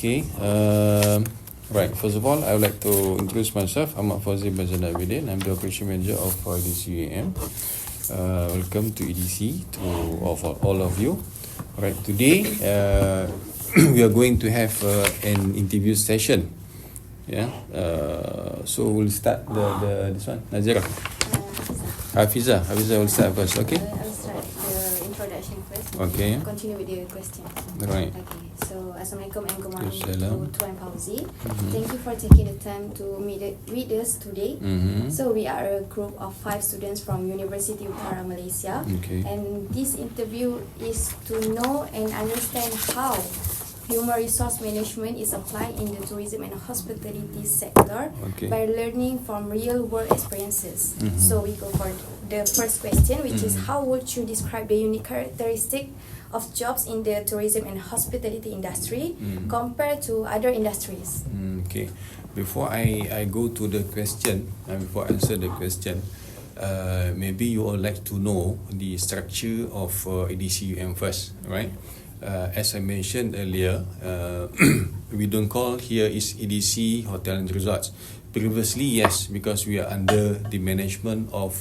Okay. Right. First of all, I would like to introduce myself. I'm Fauzi Bazana Abidin. I'm the operation manager of EDC UAM. Welcome to EDC to all of you. Right. Today, we are going to have an interview session. Yeah. So we'll start this one. Nazira. Hafiza will start first. Okay. I'll start the introduction first. Okay. Continue with the question. Right. Okay. So, Assalamualaikum and good morning Assalam. to Tuan Fauzi. Thank you for taking the time to meet with us today. So, we are a group of 5 students from University Utara Malaysia. Okay. And this interview is to know and understand how human resource management is applied in the tourism and hospitality sector by learning from real world experiences. So we go for the first question, which is how would you describe the unique characteristic of jobs in the tourism and hospitality industry compared to other industries? Okay. Before I go to the question, before I answer the question, maybe you would like to know the structure of EDCUM first, right? As I mentioned earlier, we don't call here is EDC Hotel and Resorts. Previously, yes, because we are under the management of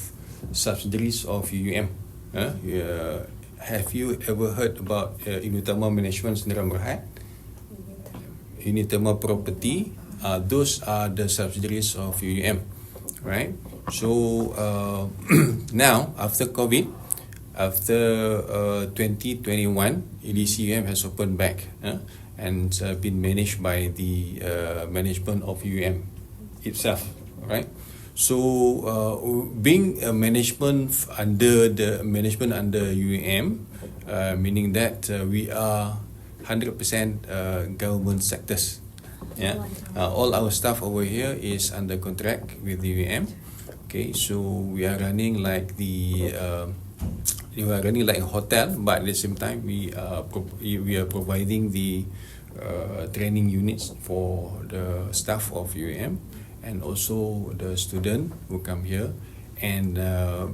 subsidiaries of UUM. Have you ever heard about Unitama Management Sdn Bhd? Unitama Property, those are the subsidiaries of UUM, right? So now, after COVID, after 2021, EDCUM has opened back and been managed by the management of UUM itself, right? So being a management under UUM, meaning that we are 100% government sectors. Yeah, all our staff over here is under contract with the UUM. Okay, so we are running like a hotel, but at the same time we are providing the training units for the staff of UAM and also the student who come here. And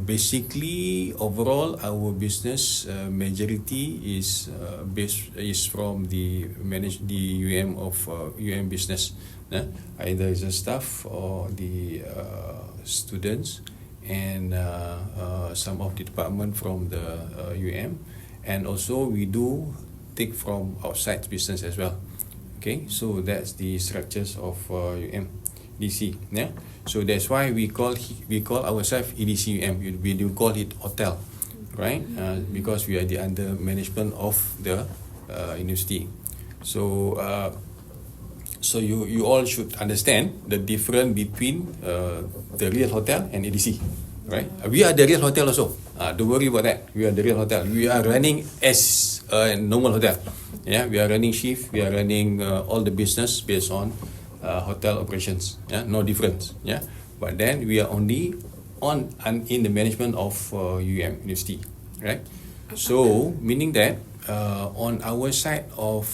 basically, overall, our business majority is from the UAM of UAM business, either as a staff or the students. And some of the department from the UM, and also we do take from outside business as well. Okay, so that's the structures of UMDC. Yeah, so that's why we call ourselves EDCUM. We do call it hotel, right? Because we are the under management of the university. So you all should understand the difference between the real hotel and EDC, right? We are the real hotel also. Don't worry about that. We are the real hotel. We are running as a normal hotel. Yeah, we are running shift. We are running all the business based on hotel operations. Yeah, no difference. Yeah, but then we are only in the management of UM University, right? So meaning that on our side of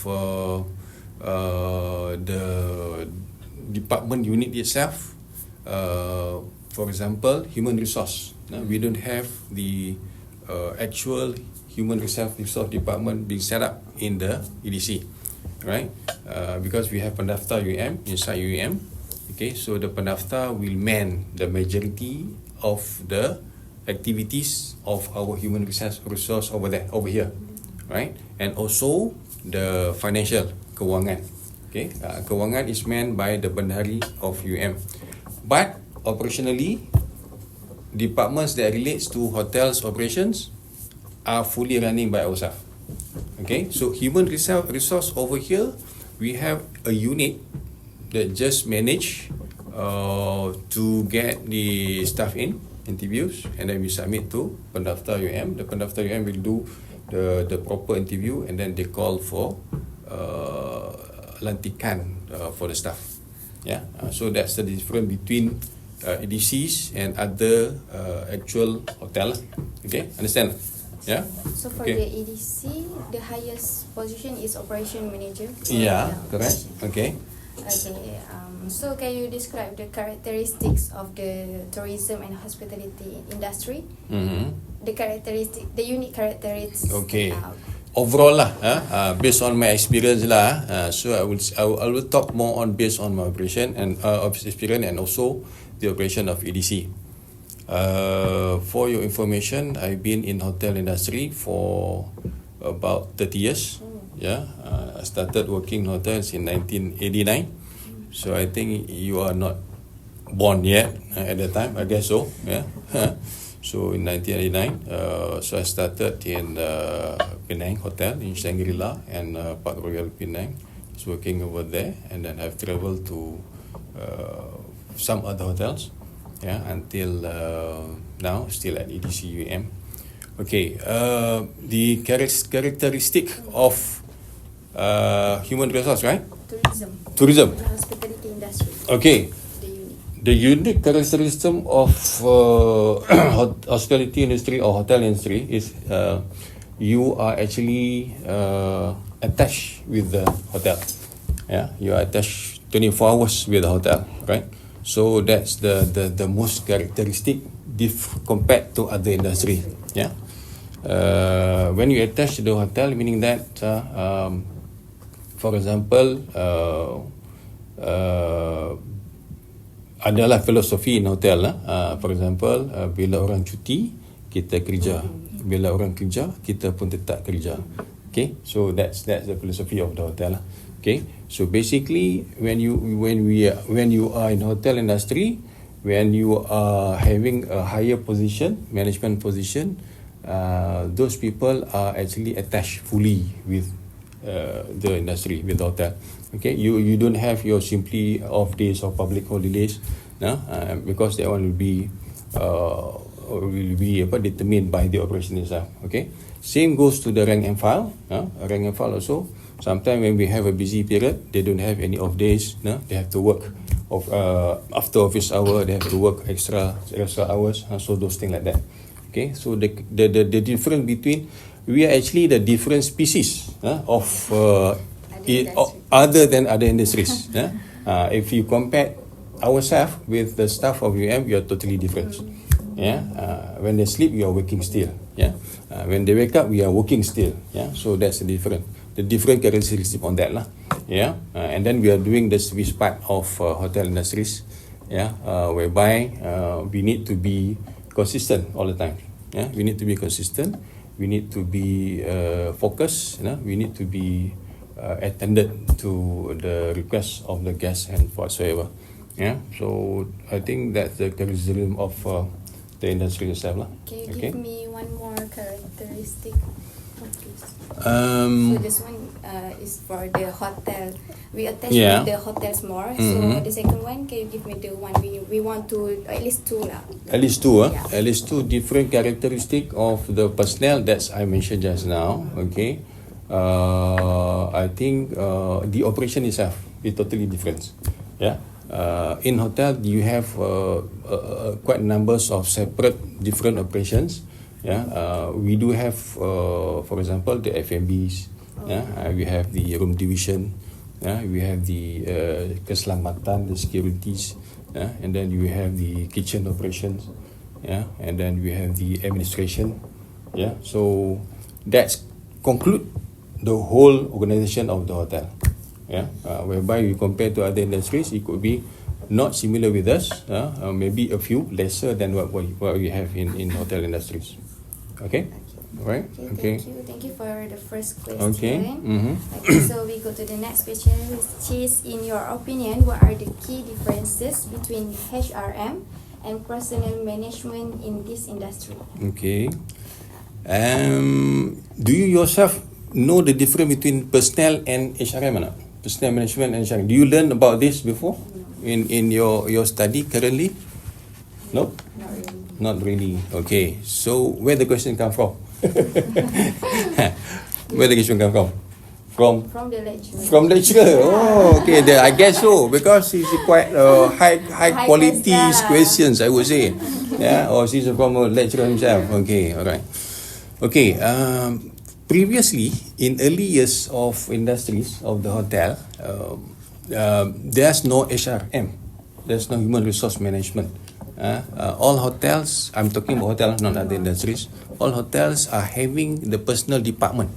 the department unit itself, for example, human resource. We don't have the actual human resource department being set up in the EDC, right? Because we have Pendaftar UM inside UM. Okay, so the Pendaftar will man the majority of the activities of our human resource over here, right? And also the financial kewangan. Okay, kewangan is manned by the Bendahari of UM, but operationally, departments that relates to hotels operations are fully running by ourselves. Okay, so human resource over here, we have a unit that just manage to get the staff in interviews, and then we submit to Pendaftar UM. The Pendaftar UM will do the proper interview, and then they call for lantikan for the staff. Yeah, so that's the difference between EDCs and other actual hotel. Okay, understand? Yeah. So for the EDC, the highest position is operation manager. Yeah, correct. Okay. Okay. So can you describe the characteristics of the tourism and hospitality industry? The unique characteristics. Okay. overall lah, based on my experience lah. So I will talk more on based on my operation and office experience and also the operation of EDC. For your information, I've been in hotel industry for about 30 years. Yeah, I started working in hotels in 1989. So I think you are not born yet at that time. I guess so. Yeah. So in 1989, so I started in Penang Hotel in Shangri-La and Park Royal Penang. I was working over there, and then I've traveled to some other hotels. Yeah, until now, still at EDC UM. Okay, the characteristic of human resource, right? Tourism. Hospitality industry. Okay. The unique characteristic of hospitality industry or hotel industry is you are actually attached with the hotel. Yeah, you are attached 24 hours with the hotel, right? So that's the most characteristic compared to other industry. Yeah. When you attach to the hotel, meaning that, for example, adalah filosofi in hotel lah. For example, bila orang cuti, kita kerja. Bila orang kerja, kita pun tetap kerja. Okay, so that's the philosophy of the hotel lah. Okay, so basically when you are in hotel industry, when you are having a higher position, management position, those people are actually attached fully with the industry, with the hotel. Okay, you don't have your simply off days or public holidays, because that one will be determined by the operation itself. Okay, same goes to the rank and file. Rank and file also. Sometimes when we have a busy period, they don't have any off days. They have to work after office hour. They have to work extra hours. So those things like that. Okay, so the difference between, we are actually the different species of other than other industries. If you compare ourselves with the staff of UM, we are totally different. Yeah, when they sleep, we are working still. Yeah, when they wake up, we are working still. Yeah, so that's the different characteristics on that lah. Yeah, and then we are doing the service part of hotel industries. Yeah, whereby we need to be consistent all the time. Yeah, we need to be consistent. We need to be focused. We need to be attended to the requests of the guests and whatsoever. Yeah, so I think that's the characteristic of the industry itself lah. Can you give me one more characteristic? So this one is for the hotel. We attach with the hotels more. So the second one, can you give me the one we want to, at least two lah? At least two, At least two different characteristic of the personnel that I mentioned just now. Okay, I think the operation itself is totally different. Yeah. In hotel, you have quite numbers of separate different operations. Yeah, we do have, for example, the F&Bs. We have the room division. We have the keselamatan, the securities. And then you have the kitchen operations. And then we have the administration. So that's conclude the whole organization of the hotel. Whereby you compare to other industries, it could be not similar with us, maybe a few lesser than what we have in hotel industries. Okay, right? Okay. Thank you for the first question. Okay. Okay, so we go to the next question, which is, in your opinion, what are the key differences between HRM and personnel management in this industry? Okay. Do you yourself know the difference between personnel and HRM or not? Personnel management and HRM. Do you learn about this before in your study currently? No? Not really. Okay. So where the question come from? Where the question come from? From the lecturer. From the lecturer. Oh, okay. I guess so, because it's quite high quality questions, I would say. Yeah. Or she's from a lecturer himself. Okay. All right. Okay. Previously, in early years of industries of the hotel, there's no HRM. There's no human resource management. All hotels, I'm talking about hotels, not other industries, all hotels are having the personal department.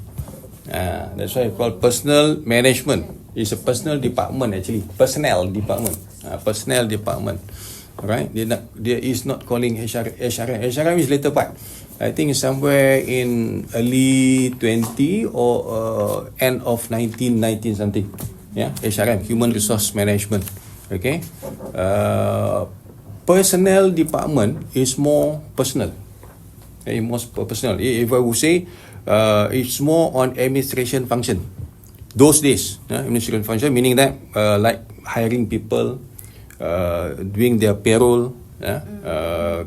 That's why I call personnel management. It's a personal department actually. Personnel department. Personnel department. Right? There is not calling HRM. HRM is later part. I think somewhere in early 20 or end of 19 something. Yeah, HRM, Human Resource Management. Okay. Personnel department is more personal. More personal. If I would say, it's more on administration function. Those days, administration function, meaning that like hiring people, doing their payroll,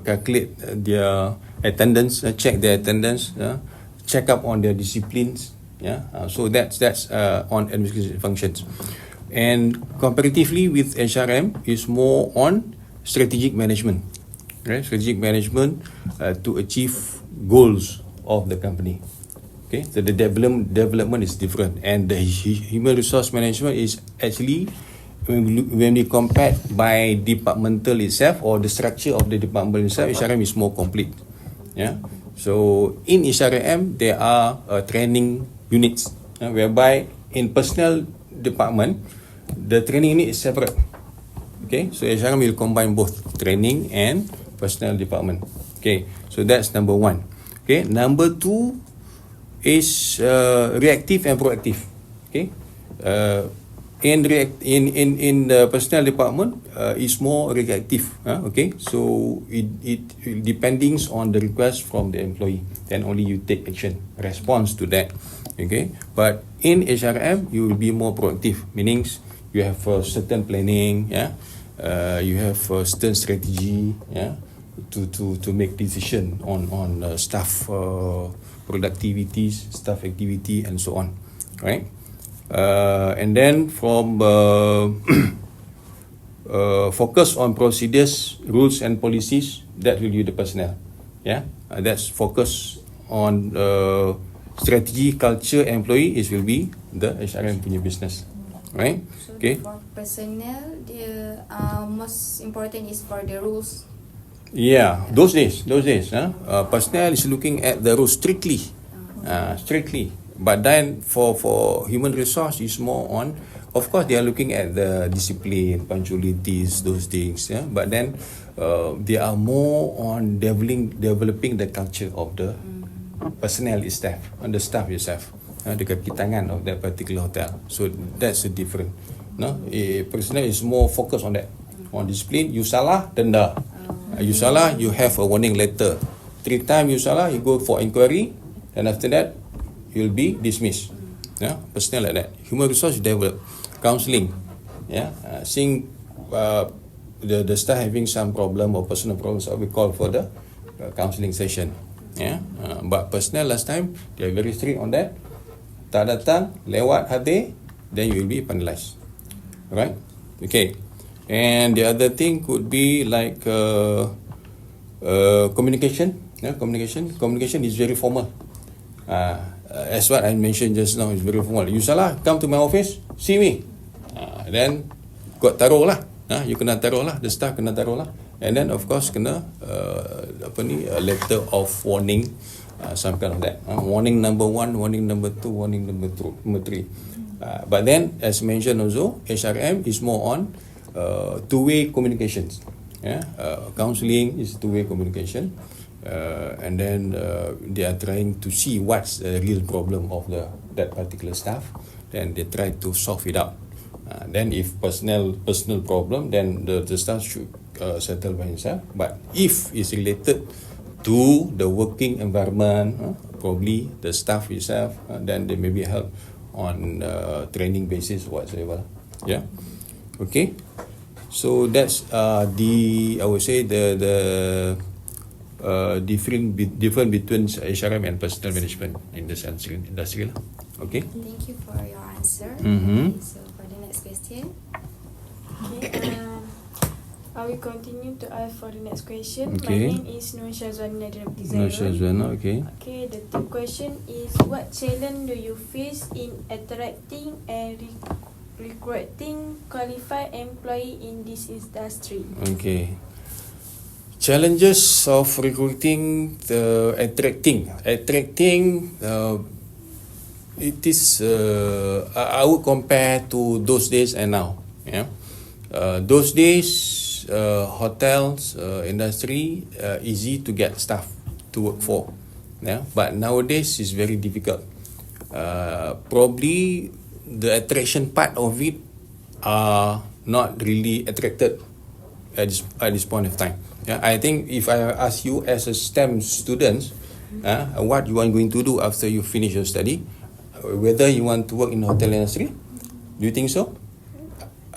calculate their attendance, check their attendance, check up on their disciplines. So that's on administration functions. And comparatively with HRM is more on strategic management. Right? Strategic management to achieve goals of the company. Okay, so the development is different, and the human resource management is actually when we compare by departmental itself or the structure of the department itself, HRM is more complete. Yeah. So in HRM there are training units whereby in personnel department the training unit is separate. Okay, so HRM will combine both training and personnel department. Okay, so that's number one. Okay, number two is reactive and proactive. Okay, in the personnel department is more reactive. Okay, so it depending on the request from the employee, then only you take action response to that. Okay, but in HRM you will be more proactive, meaning you have certain planning. You have certain strategy. To make decision on staff productivities, staff activity, and so on, right? And then from focus on procedures, rules, and policies, that will be the personnel. That's focus on strategy, culture, employee. It will be the HRM punya business, right? So okay. For personnel, the most important is for the rules. Yeah, those days, personnel is looking at the rules strictly. But then for human resource is more on, of course they are looking at the discipline, punctualities, those things. But then they are more on developing the culture of the personnel itself, and the staff itself, the kaki tangan of that particular hotel. So that's the difference. Personnel is more focused on that, on discipline. You salah, denda. You salah, you have a warning letter. 3 times you salah, you go for inquiry, and after that you'll be dismissed. Personnel like that. Human resource develop counselling. Seeing the staff having some problem or personal problems, we call for the counselling session. But personnel last time they are very strict on that. Tak datang, lewat hadir, then you will be penalized. Right? Okay. And the other thing could be like communication. Communication is very formal. As what I mentioned just now, is very formal. You salah, come to my office, see me. Then got taruh lah. You kena taruh lah. The staff kena taruh lah. And then of course kena a letter of warning, some kind of that. Warning number 1, warning number 2, warning number 3. But then as mentioned also, HRM is more on two-way communications. Counseling is two-way communication, and then they are trying to see what's the real problem of that particular staff. Then they try to solve it out. Then if personal problem, then the staff should settle by himself. But if it's related to the working environment, probably the staff itself, then they may be helped on training basis whatsoever. Okay. So that's I would say the different between HRM and personnel management in this industry. Okay. Thank you for your answer. Mm-hmm. Okay, so for the next question. Okay. I will continue to ask for the next question. Okay. My name is Nur Shazwana No, Shazwana, okay. Okay, the third question is, what challenge do you face in attracting and recruiting qualified employee in this industry? Okay. Challenges of recruiting, attracting. it is. I would compare to those days and now. Yeah, those days, hotels industry easy to get staff to work for. Yeah, but nowadays it's very difficult. Probably the attraction part of it are not really attracted at this point of time. Yeah, I think if I ask you as a STEM student, what you are going to do after you finish your study, whether you want to work in hotel industry, do you think so?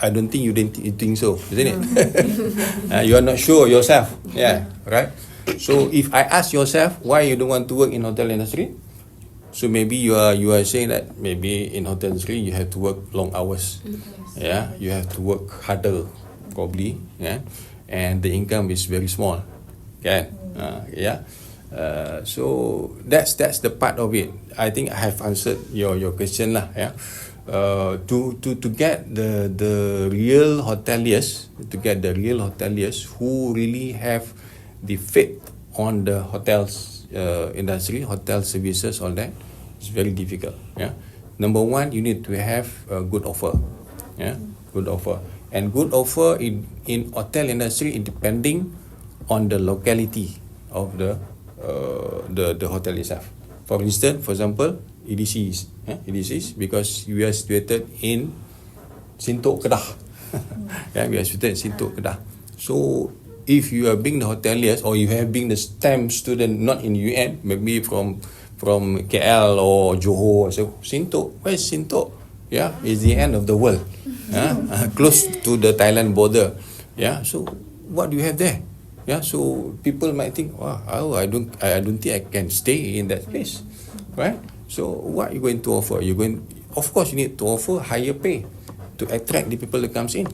I don't think you think so, isn't it? You are not sure yourself. Yeah, right. So if I ask yourself why you don't want to work in hotel industry, so maybe you are saying that maybe in hotel industry you have to work long hours. Yeah, you have to work harder, probably. Yeah, and the income is very small. Yeah, yeah. So that's the part of it. I think I have answered your question lah. Yeah. To get the real hoteliers, who really have the faith on the hotels industry, hotel services, all that, it's very difficult. Yeah. Number one, you need to have a good offer. Yeah, good offer. And good offer in hotel industry is depending on the locality of the hotel itself. For instance, for example, EDCs, because we are situated in Sintok Kedah. Yeah, we are situated in Sintok Kedah. So if you are being the hoteliers or you have been the STEM student not in UN, maybe from KL or Johor, so Sintok, where is Sintok? Yeah, it's the end of the world. Close to the Thailand border. Yeah, so what do you have there? Yeah, so people might think, wow, I don't think I can stay in that place, right? So what are you going to offer? Of course, you need to offer higher pay to attract the people that comes in.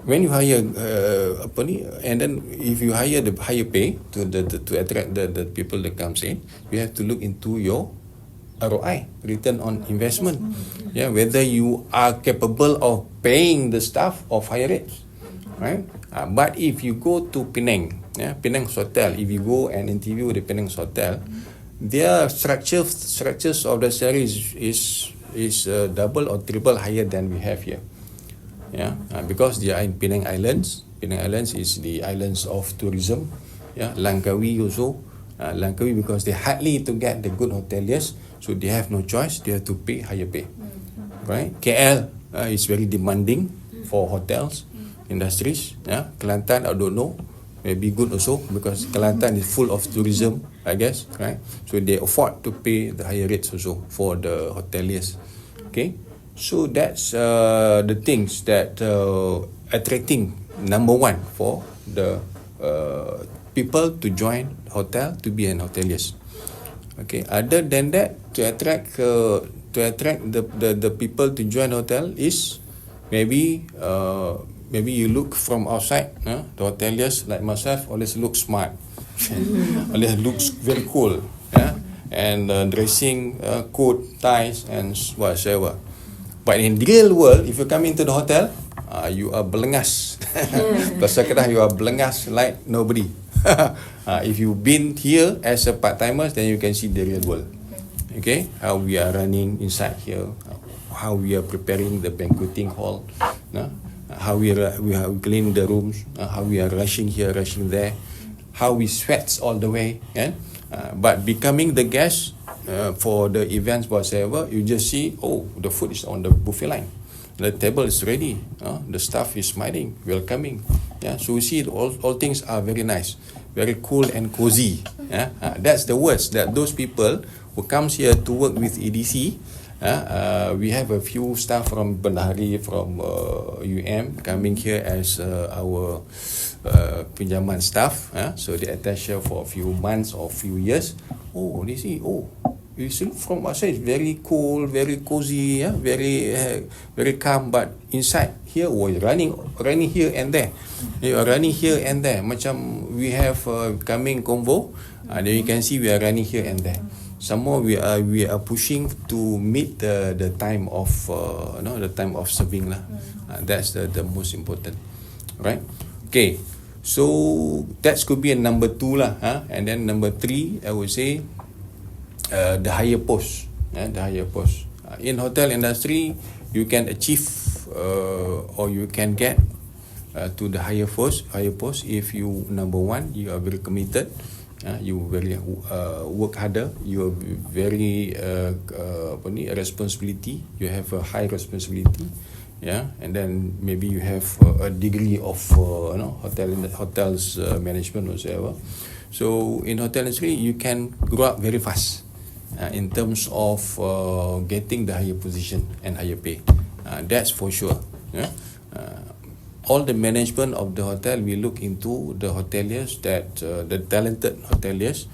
When you hire and then if you hire the higher pay to attract the people that comes in, you have to look into your ROI, return on investment. Yeah, whether you are capable of paying the staff of higher rates, right? But if you go to Penang, Penang's hotel, if you go and interview the Penang's hotel, their structures of the salary is double or triple higher than we have here. Yeah, because they are in Penang Islands. Penang Islands is the islands of tourism. Yeah, Langkawi also. Langkawi, because they hardly to get the good hoteliers, so they have no choice. They have to pay higher pay. Right? KL is very demanding for hotels industries. Yeah, Kelantan, I don't know. Maybe good also because Kelantan is full of tourism, I guess, right? So they afford to pay the higher rates also for the hoteliers. Okay, so that's the things that attracting number one for the people to join hotel, to be an hoteliers. Okay, other than that, to attract the people to join hotel is maybe you look from outside. The hoteliers like myself always look smart, always looks very cool. And dressing, coat, ties, and whatsoever. But in the real world, if you come into the hotel, you are belengas. Bahasa Kedah, you are belengas like nobody. If you've been here as a part-timers, then you can see the real world. Okay, how we are running inside here, how we are preparing the banqueting hall, how we clean the rooms, how we are rushing here, rushing there, how we sweat all the way. But becoming the guest for the events whatsoever, you just see, oh, the food is on the buffet line, the table is ready, the staff is smiling, welcoming. So you see all things are very nice, very cool and cozy. That's the words that those people who comes here to work with EDC. We have a few staff from Bendahari, from coming here as our pinjaman staff. So they attach here for a few months or few years. Oh, they see, you see from outside it's very cool, very cozy, very calm. But inside here, running here and there. You are running here and there. Macam we have coming convo. Then you can see we are running here and there. Some more we are pushing to meet the time of the time of serving lah. That's the most important, right? Okay, so that could be a number 2 lah. And then number 3, I would say the higher post. the higher post. In hotel industry, you can achieve or you can get to the higher post if you, number one, you are very committed, you very work harder, you are very responsibility, you have a high responsibility, and then maybe you have a degree of hotels management whatsoever. So in hotel industry, you can grow up very fast in terms of getting the higher position and higher pay. That's for sure. All the management of the hotel, we look into the hoteliers that the talented hoteliers,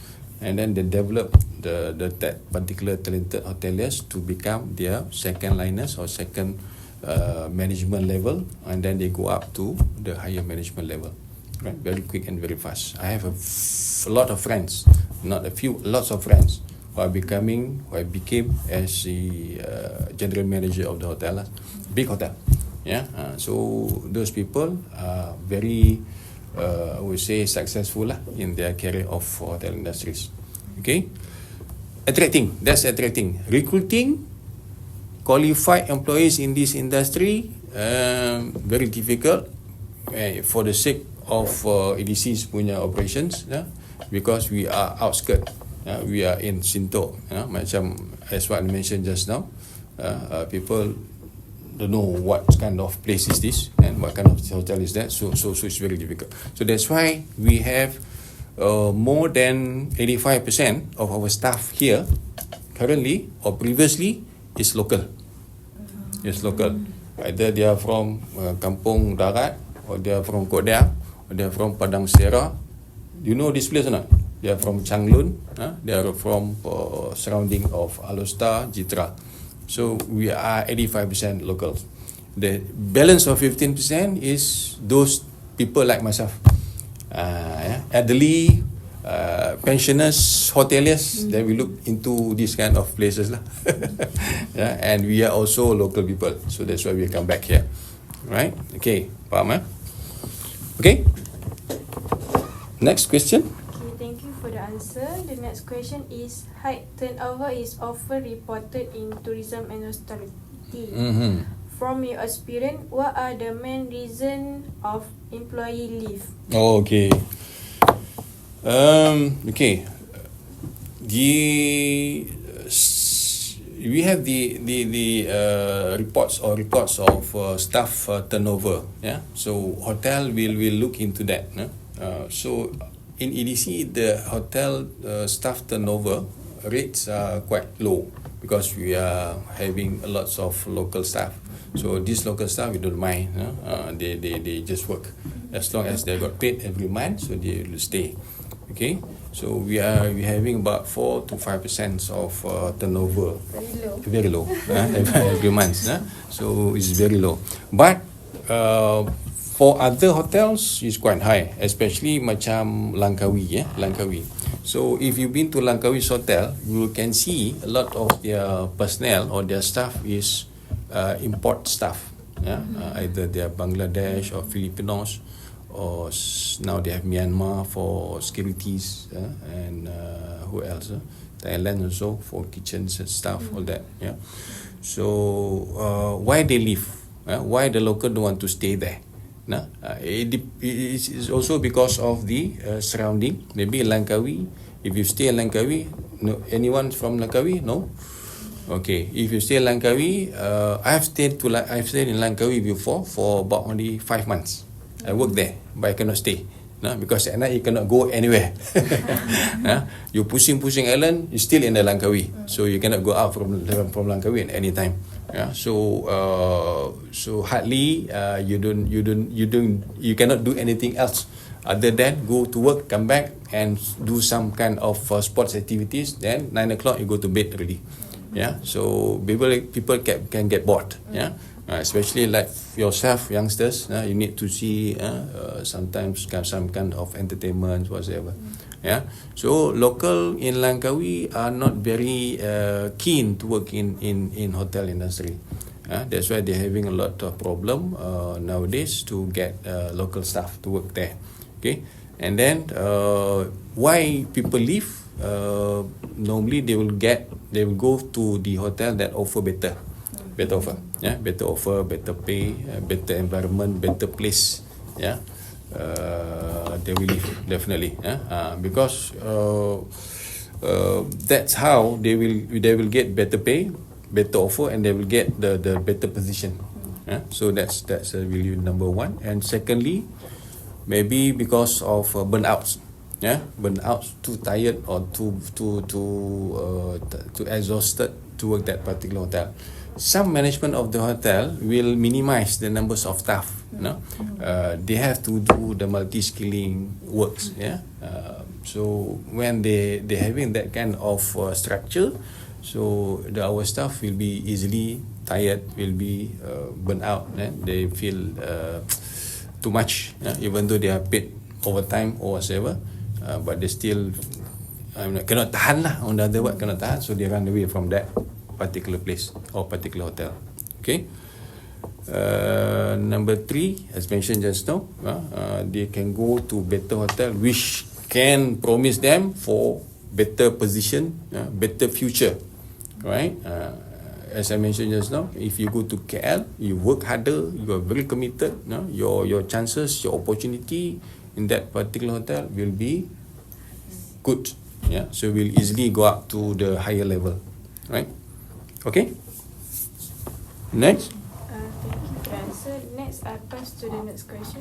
and then they develop that particular talented hoteliers to become their second liners or second management level, and then they go up to the higher management level, right? Very quick and very fast. I have a lot of friends, not a few, lots of friends who became as the general manager of the hotel, big hotel. So those people are very, I would say, successful in their career of hotel industries. Okay, attracting. That's attracting. Recruiting qualified employees in this industry, very difficult for the sake of EDC's punya operations, because we are outskirts. We are in Sintok. Macam as what I mentioned just now, people don't know what kind of place is this and what kind of hotel is that, so it's very difficult. So that's why we have more than 85% of our staff here currently or previously is local. It's local. Either they are from Kampung Darat, or they are from Kodia, or they are from Padang Sera. You know this place or not? They are from Changlun. They are from surrounding of Alostar, Jitra. So we are 85% locals. The balance of 15% is those people like myself, elderly, pensioners, hoteliers. Then we look into these kind of places lah. And we are also local people, so that's why we come back here, right? Okay, faham? Okay. Next question. Thank you for the answer. The next question is, high turnover is often reported in tourism and hospitality. From your experience, what are the main reasons of employee leave? Okay. We have the reports of staff turnover. So hotel will look into that. So in EDC, the hotel staff turnover rates are quite low because we are having lots of local staff. So these local staff, we don't mind. They just work as long as they got paid every month, so they will stay. Okay, so we having about 4 to 5% of turnover. Very low. Every month. So it's very low. But for other hotels, it's quite high, especially macam Langkawi. Langkawi. So if you've been to Langkawi's hotel, you can see a lot of their personnel or their staff is import staff. Either they are Bangladesh or Filipinos, or now they have Myanmar for securities, and who else? Thailand also for kitchens and stuff, all that. So why they leave? Why the local don't want to stay there? It is also because of the surrounding. Maybe Langkawi. If you stay in Langkawi, no, anyone from Langkawi? No. Okay. If you stay in Langkawi, I've stayed in Langkawi before for about only 5 months. I work there, but I cannot stay. Because at night you cannot go anywhere. You pushing island, you still in the Langkawi, so you cannot go out from Langkawi at any time. So hardly you cannot do anything else other than go to work, come back and do some kind of sports activities. Then 9 o'clock you go to bed already. So people can get bored. Especially like yourself, youngsters, you need to see sometimes some kind of entertainment, whatever. So local in Langkawi are not very keen to work in hotel industry. That's why they're having a lot of problem nowadays to get local staff to work there. Okay, and then why people leave? normally they will go to the hotel that offer better offer, yeah, better offer, better pay, better environment, better place, yeah. They will leave definitely, yeah, because that's how they will get better pay, better offer, and they will get the better position. Yeah? So that's really number one. And secondly, maybe because of burnouts, yeah, burnouts, too tired or too exhausted to work that particular hotel. Some management of the hotel will minimize the numbers of staff. They have to do the multi-skilling works. Yeah. So when they having that kind of structure, so our staff will be easily tired, will be burnt out. They feel too much, even though they are paid overtime or whatever, but they still cannot tahan lah. On the other word, cannot tahan, so they run away from that particular place or particular hotel. Okay. Number 3, as mentioned just now, they can go to better hotel which can promise them for better position, better future, right? As I mentioned just now, if you go to KL, you work harder, you are very committed, your chances, your opportunity in that particular hotel will be good, yeah. So we'll easily go up to the higher level, right? Okay. Next. Thank you for the answer. Next, I pass to the next question.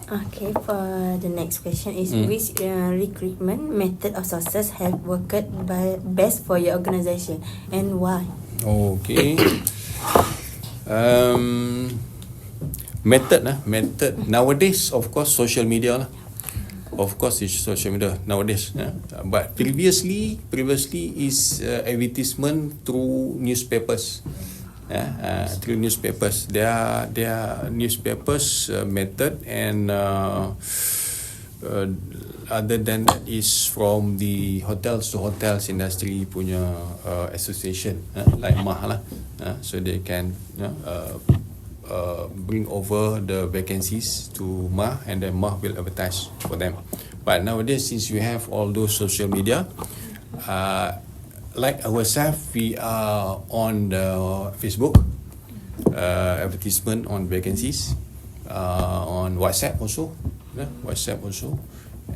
Okay, for the next question is which recruitment method or sources have worked best for your organization and why? Okay. Method nowadays, of course, social media lah. Of course, it's social media nowadays. But previously is advertisement through newspapers. Through newspapers, there are newspapers method, and other than that is from the hotels to hotels industry punya association, like MAH lah. So they can bring over the vacancies to MAH, and then MAH will advertise for them. But nowadays, since we have all those social media, like ourselves, we are on the Facebook, advertisement on vacancies, on WhatsApp also,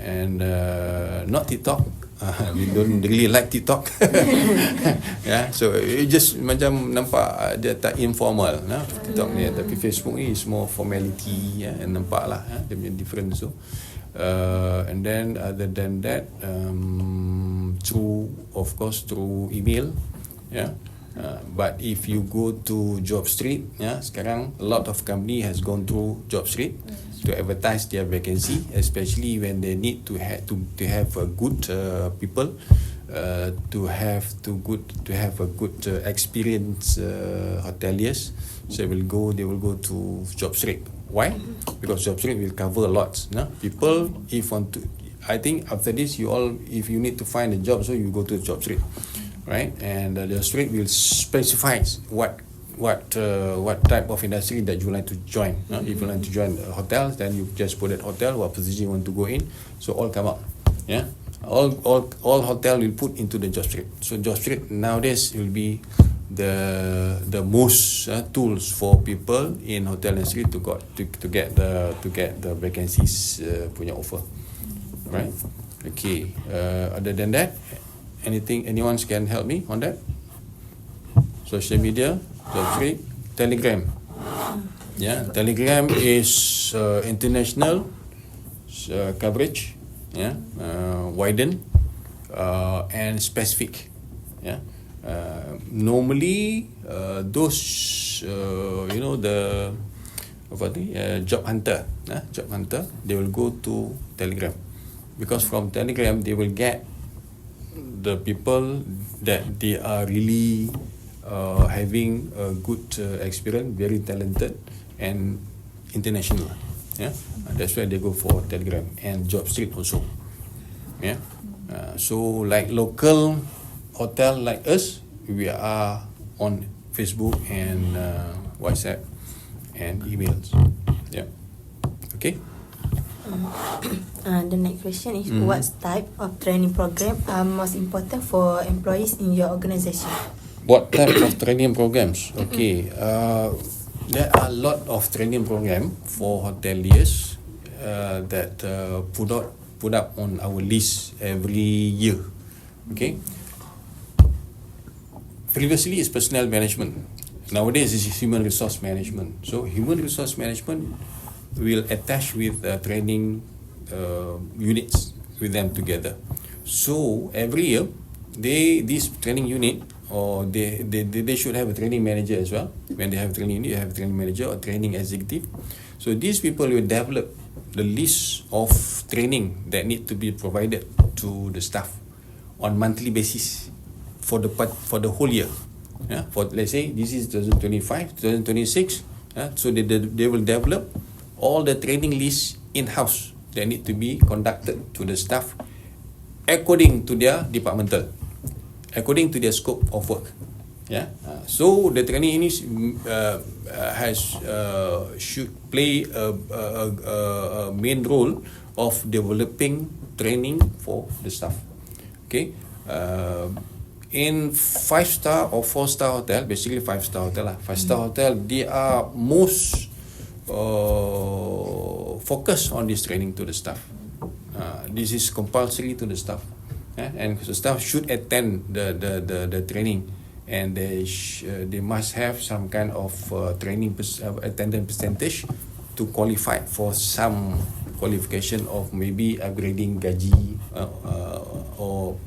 and not TikTok. We don't really like TikTok. Yeah, so it just macam nampak dia tak informal, TikTok ni. Tapi Facebook ni is more formality, and nampak lah dia punya difference tu. And then other than that, through email, yeah. But if you go to Job Street, sekarang a lot of company has gone through Job Street to advertise their vacancy, especially when they need to have a good people, to have a good experienced hoteliers. So they will go to Job Street. Why? Because Job Street will cover a lot. People, I think after this, if you need to find a job, so you go to Job Street, right? And the street will specify what type of industry that you like to join. If you like to join a hotel, then you just put that hotel, what position you want to go in. So all come up. Yeah, all hotel will put into the Job Street. So Job Street nowadays will be the most tools for people in hotel industry to get the vacancies punya offer, right? Okay. Other than that, anyone can help me on that? Social media, Job Street, Telegram. Yeah, Telegram is international coverage. Yeah, widen and specific. Yeah. Normally, those the job hunter, they will go to Telegram, because from Telegram they will get the people that they are really having a good experience, very talented and international. Yeah, that's why they go for Telegram and Job Street also. Yeah, so like local hotel like us, we are on Facebook and WhatsApp and emails. Yeah. Okay. The next question is what type of training program are most important for employees in your organization? What type of training programs? Okay, there are a lot of training program for hoteliers that put up on our list every year. Okay. Previously, it's personnel management. Nowadays, it's human resource management. So, human resource management will attach with training units with them together. So, every year, this training unit or they should have a training manager as well. When they have training unit, you have a training manager or training executive. So, these people will develop the list of training that need to be provided to the staff on monthly basis for the whole year. Yeah, for let's say this is 2025, 2026. So they will develop all the training lists in-house that need to be conducted to the staff according to their departmental, according to their scope of work. Yeah. So the training unit should play a main role of developing training for the staff. Okay. In 5-star or 4-star hotel, basically 5-star hotel lah. 5-star hotel, they are most focused on this training to the staff. This is compulsory to the staff, and the staff should attend the training, and they must have some kind of training attendance percentage to qualify for some qualification of maybe upgrading gaji or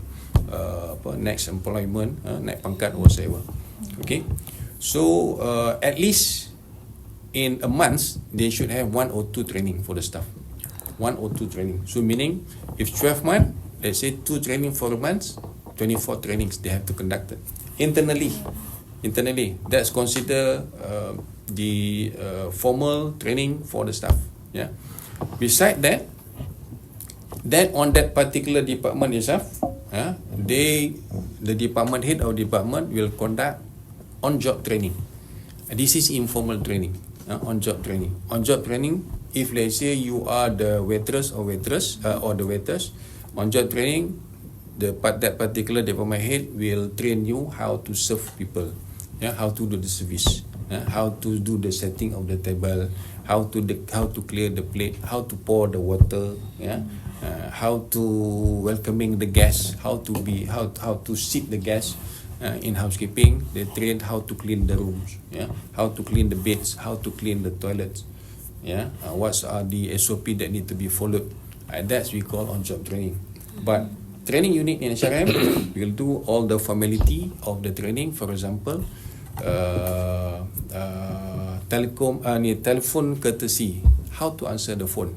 next employment, naik pangkat or whatever. Okay, so at least in a month they should have 1 or 2 training for the staff. 1 or 2 training. So meaning if 12 months, let's say 2 training for a month, 24 trainings they have to conduct it internally. That's considered the formal training for the staff. Yeah. Beside that, on that particular department itself, the department head or department will conduct on-job training. This is informal training. On-job training. On-job training, if let's say you are the waitress or the waiters, on-job training, that particular department head will train you how to serve people, how to do the service, how to do the setting of the table, how to clear the plate, how to pour the water, how to welcoming the guests, how to seat the guests. In housekeeping, they train how to clean the rooms, how to clean the beds, how to clean the toilets, what are the SOP that need to be followed. That's we call on-job training. But training unit in HRM will do all the formality of the training. For example, telephone courtesy, how to answer the phone.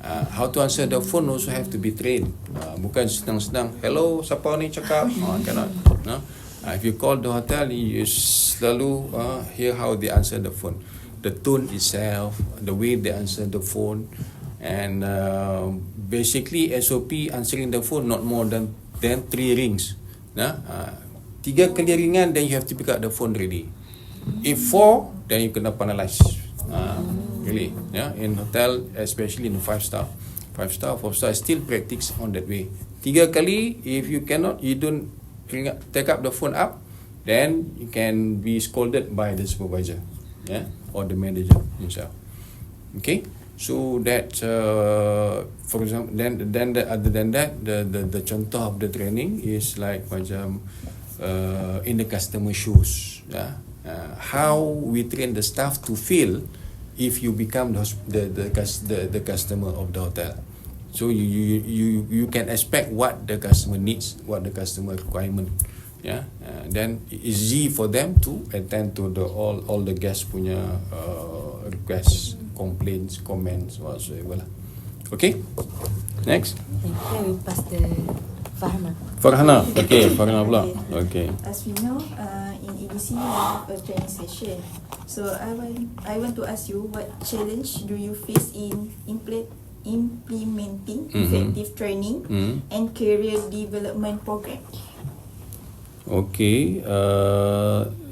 How to answer the phone also have to be trained. Bukan senang-senang, hello, siapa ni cakap? Cannot. No? If you call the hotel, you selalu hear how they answer the phone. The tone itself, the way they answer the phone, and basically SOP answering the phone not more than 3 rings. 3 kali ringan, then you have to pick up the phone ready. If 4, then you kena penalize. Really, in hotel, especially in 5-star, 4-star, still practice on that way. 3 kali, if you cannot, you don't take up the phone up, then you can be scolded by the supervisor, or the manager himself. Okay, so that for example, then other than that, the contoh of the training is like macam in the customer shoes, how we train the staff to feel if you become the customer of the hotel. So you can expect what the customer needs, what the customer requirement. Then it's easy for them to attend to all the guests punya requests, complaints, comments, whatsoever lah. Okay, next. Okay, we pass the Farhana. Okay, Farhana pula. Okay. As we know, in EDC we have a training session. So I want to ask you, what challenge do you face in implementing effective training and career development program? Okay.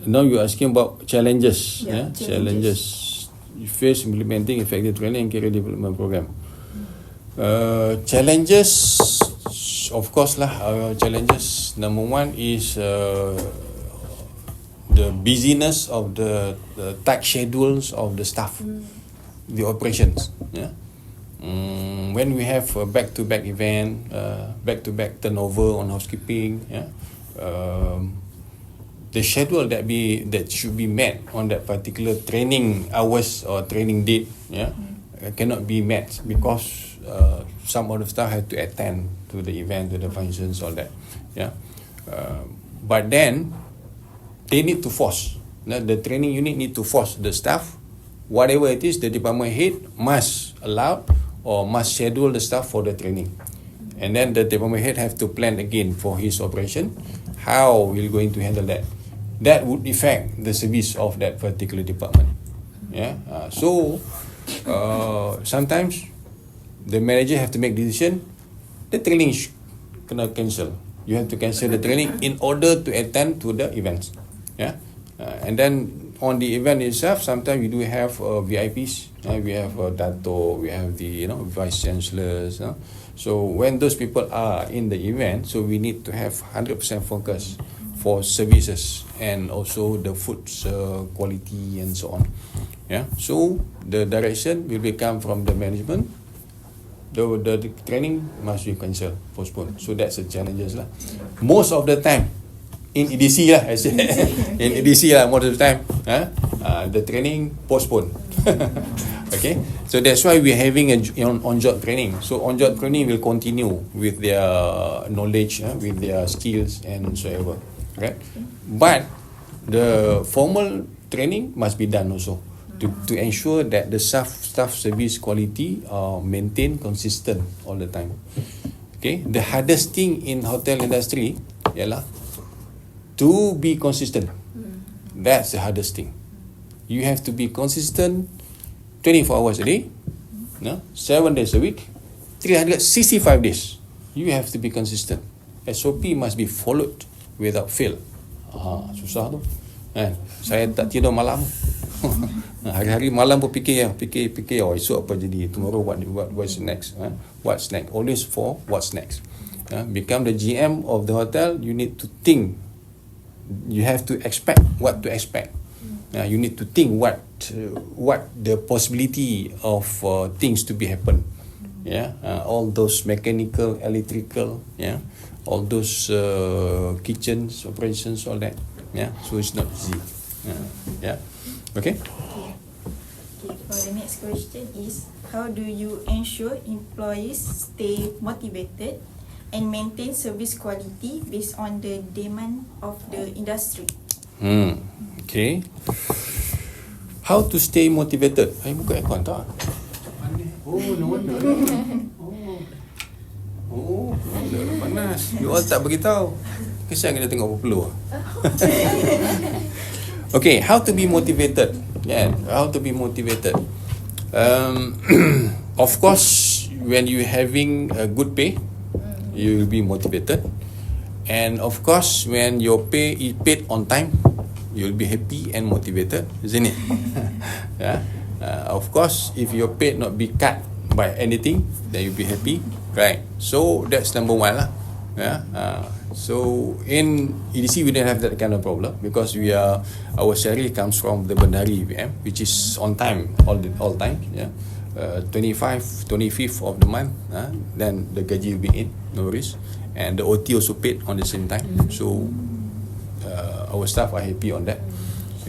Now you're asking about challenges. Challenges you face implementing effective training and career development program. Challenges, of course lah. Challenges number one is the busyness of the tight schedules of the staff, the operations. Yeah. When we have a back-to-back event, back-to-back turnover on housekeeping, yeah, the schedule that should be met on that particular training hours or training date, yeah, cannot be met because some of the staff have to attend to the event, to the functions, all that, yeah. But then they need to force. The training unit need to force the staff, whatever it is, the department head must allow or must schedule the staff for the training, and then the department head have to plan again for his operation, how we're going to handle that. That would affect the service of that particular department. Yeah. So sometimes the manager have to make decision. The training kena cancel. You have to cancel the training in order to attend to the events. Yeah. And then on the event itself, sometimes we do have VIPs. We have Dato, we have the vice chancellors. So when those people are in the event, so we need to have 100% focus for services and also the food's quality and so on. Yeah. So the direction will become from the management. The training must be cancelled, postponed. So that's the challenges lah. Most of the time, in EDC lah, I say, in EDC lah, most of the time, the training postponed. Okay, so that's why we're having on-job training. So on-job training will continue with their knowledge, with their skills and whatsoever, right? But the formal training must be done also to ensure that the staff service quality are maintained consistent all the time. Okay, the hardest thing in hotel industry ialah to be consistent. That's the hardest thing. You have to be consistent 24 hours a day, 7 days a week, 365 days. You have to be consistent. SOP must be followed without fail. Susah tu. Saya tak tidur malam. Hari-hari malam pun fikir, esok apa jadi, tomorrow what's next, what's next, always for what's next. Become the GM of the hotel, you need to think, you have to expect what to expect. You need to think what the possibility of things to be happen. All those mechanical, electrical, all those kitchens operations, all that. So it's not easy. Okay. For the next question is, how do you ensure employees stay motivated and maintain service quality based on the demand of the industry? Okay. How to stay motivated? Saya buka aircon tak? Oh, no wonder. Oh, panas. You all tak beritahu. Kesian kena tengok berpeluh. Okay, how to be motivated? How to be motivated? Of course, when you having a good pay, you will be motivated. And of course, when your pay is paid on time, you will be happy and motivated, isn't it? Of course, if your pay not be cut by anything, then you'll be happy, right? So that's number one lah. So in EDC we don't have that kind of problem because our salary comes from the Bendahari UVM, which is on time all time. 25th of the month, then the gaji will be in, no worries, and the OT also paid on the same time. So our staff are happy on that.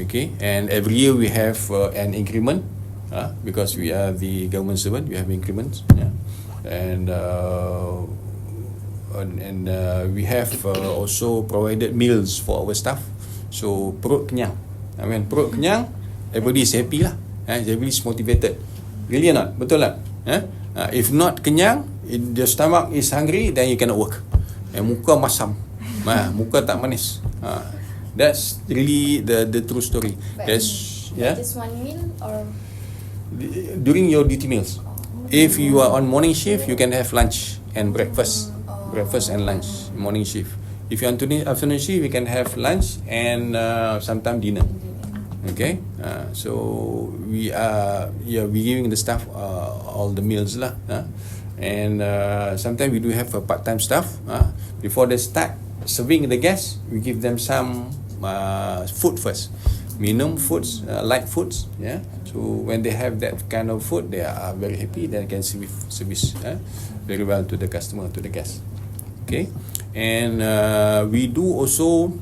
Okay, and every year we have an increment because we are the government servant. We have increments, and we have also provided meals for our staff. So perut kenyang. When perut kenyang, everybody is happy lah. Everybody is motivated. Really or not? Betul tak? If not kenyang, if your stomach is hungry, then you cannot work. And muka masam, muka tak manis. That's really the true story. Just one meal or during your duty meals. If you are on morning shift, you can have lunch and breakfast. Breakfast and lunch, morning shift. If you're on afternoon shift, we can have lunch and sometime dinner. Okay, so we are we giving the staff all the meals lah. And sometimes we do have a part-time staff. Before they start serving the guests, we give them some food first, minimum foods, light foods. Yeah. So when they have that kind of food, they are very happy. They can service very well to the customer, to the guests. Okay. And we do also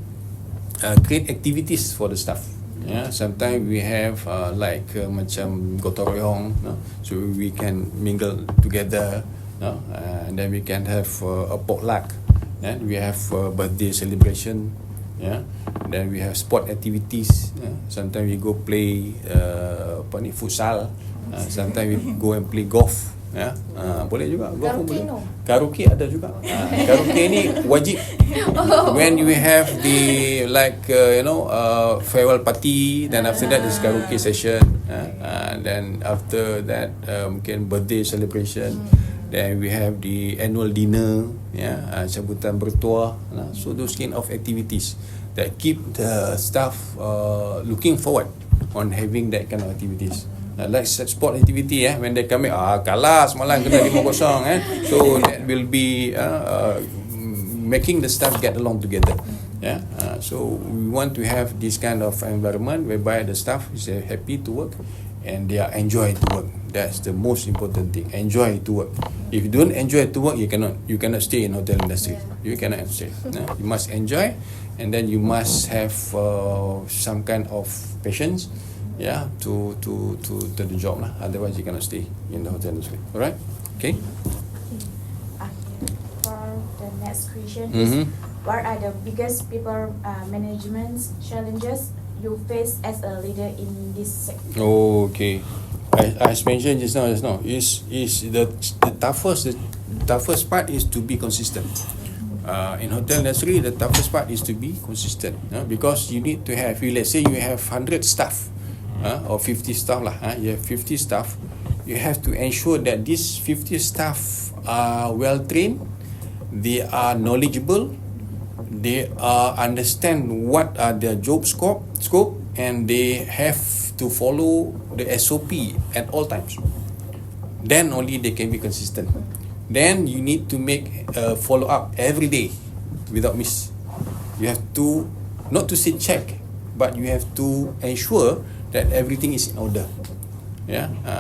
create activities for the staff. Yeah, sometimes we have macam gotong royong, no? So we can mingle together, no? And then we can have a potluck. Yeah? We have birthday celebration. Yeah, then we have sport activities. Sometimes we go play futsal. Sometimes we go and play golf. Ya, boleh juga. Golf pun boleh. Karaoke ada juga. Karaoke ni wajib. When you have the farewell party, then after that is karaoke session. Then after that mungkin birthday celebration. Then we have the annual dinner, sambutan bertuah. So those kind of activities that keep the staff looking forward on having that kind of activities. Like sport activity, when they come in, kalah semalam kena 5-0, so that will be making the staff get along together. So we want to have this kind of environment whereby the staff is happy to work and they are enjoy to work. That's the most important thing. Enjoy to work. If you don't enjoy to work, you cannot stay in hotel industry. You cannot stay. You must enjoy, and then you must have some kind of patience. To the job lah. Otherwise, you cannot stay in the hotel industry. Alright? Okay. For the next question is, what are the biggest people management challenges you face as a leader in this sector? Okay. As mentioned just now, is the toughest part is to be consistent. In hotel industry, the toughest part is to be consistent, because you need to have. Let's say you have 100 staff. Or 50 staff lah. You have 50 staff. You have to ensure that these 50 staff are well trained, they are knowledgeable, they understand what are their job scope, and they have to follow the SOP at all times. Then only they can be consistent. Then you need to make a follow up every day without miss. You have to, not to say check, but you have to ensure that everything is in order.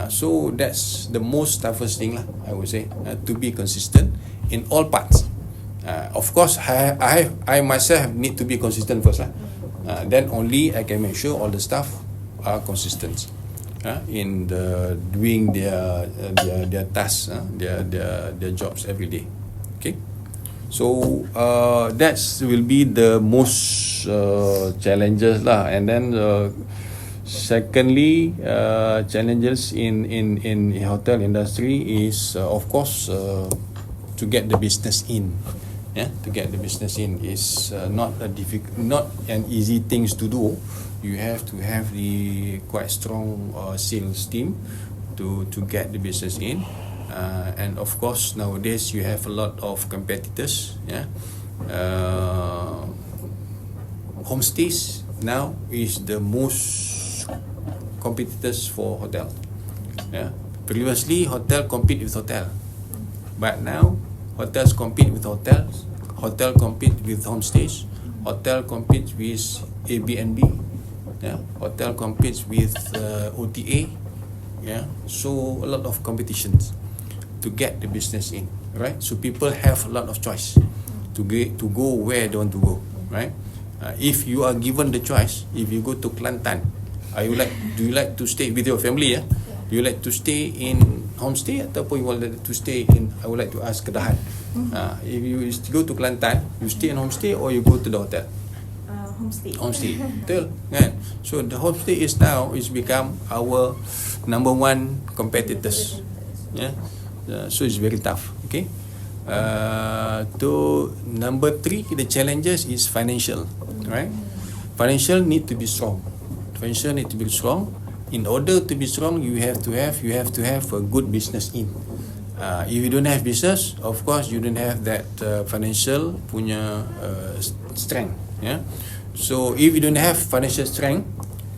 So that's the most toughest thing lah, I would say, to be consistent in all parts. Of course, I myself need to be consistent first lah. Then only I can make sure all the staff are consistent in doing their tasks, their jobs every day. Okay. So that will be the most challenges lah, and then. Secondly, challenges in hotel industry is of course to get the business in. To get the business in is not an easy things to do. You have to have the quite strong sales team to get the business in, and of course nowadays you have a lot of competitors. Homestays now is the most competitors for hotel. Previously hotel compete with hotel, but now hotels compete with hotels, hotel compete with homestays, hotel competes with Airbnb, hotel competes with OTA. So a lot of competitions to get the business in, right? So people have a lot of choice to go where they want to go, right? If you are given the choice, if you go to Kelantan, do you like to stay with your family? Do you like to stay in homestay ataupun you want to stay in, I would like to ask, Kedahan? If you go to Kelantan, you stay in homestay or you go to the hotel? Homestay. Betul kan? So the homestay is become our number one competitors. So it's very tough. Okay. To number 3, the challenges is financial, right? Financial need to be strong. In order to be strong, you have to have a good business in. If you don't have business, of course you don't have that financial punya strength. So if you don't have financial strength,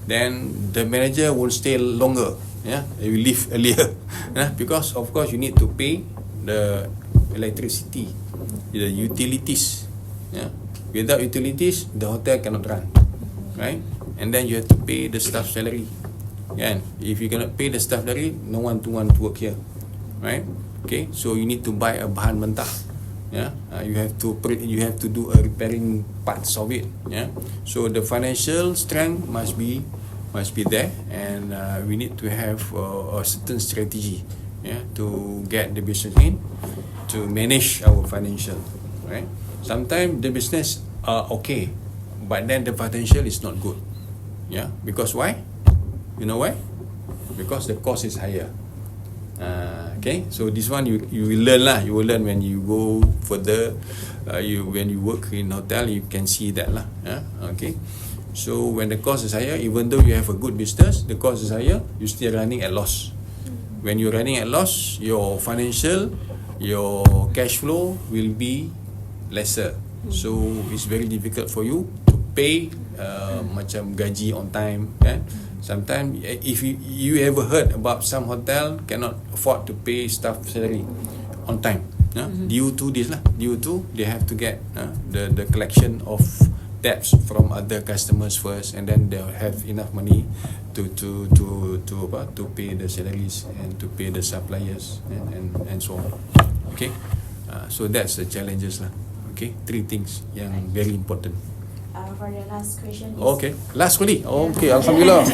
then the manager will stay longer. He will leave earlier. Because of course you need to pay the electricity, the utilities. Yeah, without utilities, the hotel cannot run, right? And then you have to pay the staff salary. And if you cannot pay the staff salary, no one to want to work here, right? Okay, so you need to buy a bahan mentah. Yeah, you have to do a repairing parts of it. Yeah, so the financial strength must be there, and we need to have a certain strategy, yeah, to get the business in, to manage our financial, right? Sometimes the business are okay, but then the potential is not good. Yeah, because why? You know why? Because the cost is higher. Okay, so this one you will learn lah. You will learn when you go further. When you work in hotel, you can see that lah. Okay, so when the cost is higher, even though you have a good business, the cost is higher, you still running at loss. When you're running at loss, your financial, your cash flow will be lesser. So it's very difficult for you to pay macam gaji on time, kan? Sometimes, if you ever heard about some hotel cannot afford to pay staff salary on time, due to this lah, due to they have to get the collection of debts from other customers first, and then they'll have enough money to pay the salaries and to pay the suppliers and so on. Okay, so that's the challenges lah. Okay, 3 things yang very important. For the last question is, Okay, last kali. Okay, alhamdulillah.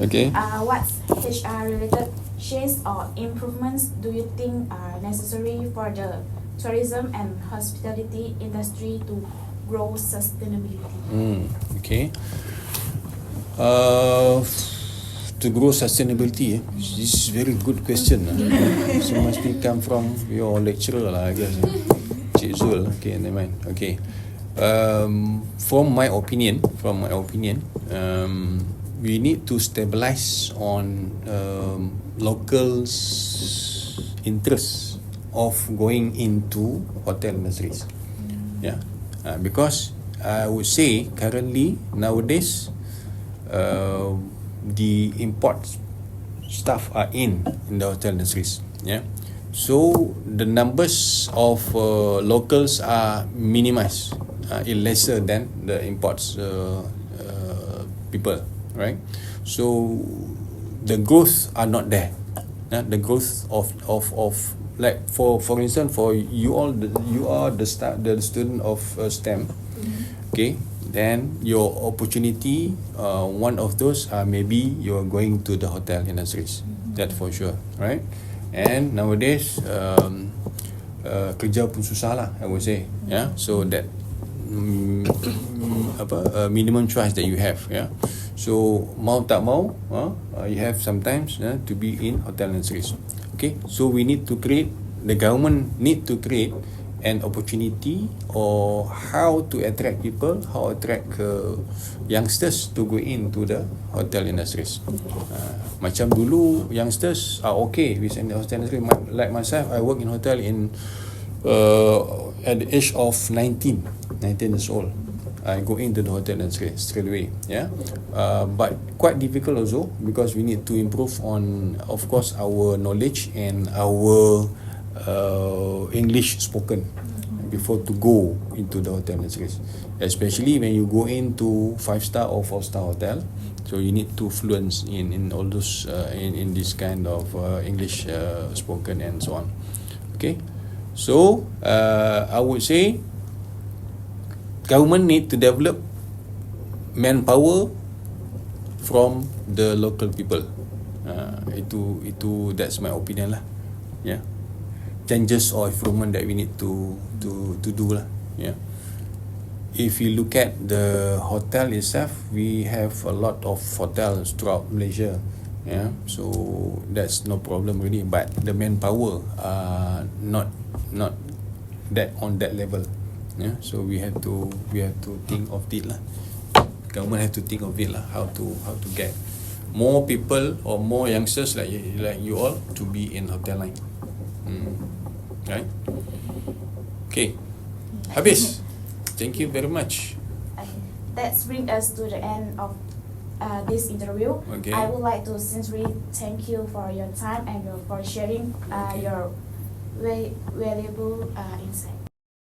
Okay. what HR related changes or improvements do you think are necessary for the tourism and hospitality industry to grow sustainability? Okay. To grow sustainability, this is very good question. So must be come from your lecturer lah, I guess. Cik Zul. Okay, never mind. Okay. From my opinion, we need to stabilize on locals' interest of going into hotel industries. Yeah, because I would say currently nowadays the import staff are in the hotel industries. Yeah, so the numbers of locals are minimized. Lesser than the imports people, right? So the growth are not there. The growth of like for instance, for you all, you are the student of STEM. Okay, then your opportunity, one of those maybe you're going to the hotel industries. That for sure, right? And nowadays kerja pun susah lah, I would say. Yeah, so that minimum choice that you have. Yeah, so mau tak mau, you have sometimes to be in hotel industries. Okay, so we need to create, the government need to create an opportunity or how to attract people, how attract youngsters to go into the hotel industries. Macam dulu youngsters are okay with the hotel industry. Like myself, I work in hotel in at the age of 19 years old. I go into the hotel industry straight away. Yeah, but quite difficult also because we need to improve on, of course, our knowledge and our English spoken before to go into the hotel industries. Especially when you go into 5-star or 4-star hotel, so you need to fluence in all those in this kind of English spoken and so on. Okay, so I would say government need to develop manpower from the local people. Itu that's my opinion lah. Yeah, changes or improvement that we need to do lah. Yeah, if you look at the hotel itself, we have a lot of hotels throughout Malaysia. Yeah, so that's no problem really, but the manpower are not that on that level. Yeah, so we have to think of it lah. Government have to think of it lah, how to get more people or more youngsters like you all to be in hotel line. Right? Okay, habis. Thank you very much. That brings us to the end of this interview. Okay. I would like to sincerely thank you for your time and for sharing your valuable insight.